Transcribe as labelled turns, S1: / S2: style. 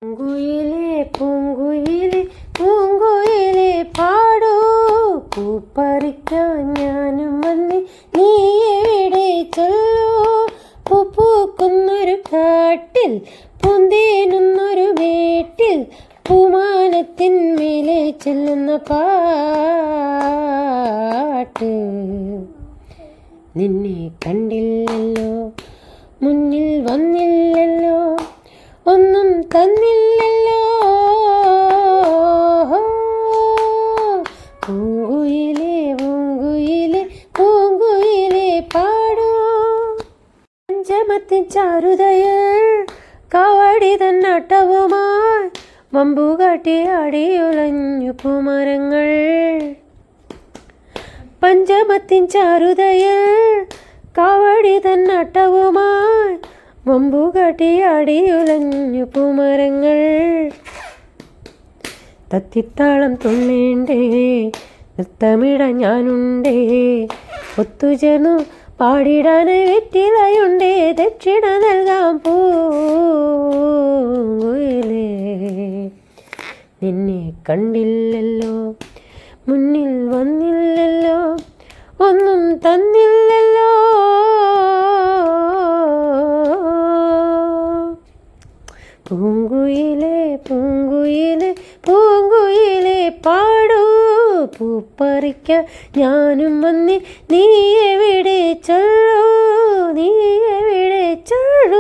S1: പൂങ്കുയിലേ പൂങ്കുയിലേ പൂങ്കുയിലേ പാടൂ, പൂപ്പറിക്കാൻ ഞാനും വന്നി നീ എവിടെ ചൊല്ലൂ. പൂക്കുന്നൊരു കാട്ടിൽ പൂന്തേനുന്നൊരു മേട്ടിൽ പൂമാനത്തിന്മേലെ ചെല്ലുന്ന പാട്ട്. നിന്നെ കണ്ടില്ലല്ലോ, മുന്നിൽ വന്നില്ലല്ലോ, ഒന്നും തന്നില്ലല്ലോ. പൂങ്കുയിലേ പൂങ്കുയിലേ പൂങ്കുയിലേ പാടൂ. പഞ്ചമത്തിൻ ചാരുതയിൽ കാവടി തന്നാട്ടവുമായി വമ്പുകാട്ടി അടിയുലഞ്ഞു പൂമരങ്ങൾ. പഞ്ചമത്തിൻ ചാരുതയിൽ കാവടി തന്നാട്ടവുമായി വമ്പുകാട്ടി അടിയുലഞ്ഞു പൂമരങ്ങൾ. തത്തിത്താളം തുള്ളേണ്ടേ, നൃത്തമിടാൻ ഞാനുണ്ടേ, ഒത്തുചേർന്നു പാടിടാനായി വെറ്റിലയുണ്ടേ, ദക്ഷിണ നൽകാം പൂങ്കുയിലേ. നിന്നെ കണ്ടില്ലല്ലോ, മുന്നിൽ വന്നില്ലല്ലോ, ഒന്നും തന്നില്ലല്ലോ. പൂങ്കുയിലേ പൂങ്കുയിലേ പൂങ്കുയിലേ പാടൂ, പൂപ്പറിക്കാൻ ഞാനും വന്നി നീ എവിടെ ചൊല്ലൂ, നീ എവിടെ ചൊല്ലൂ.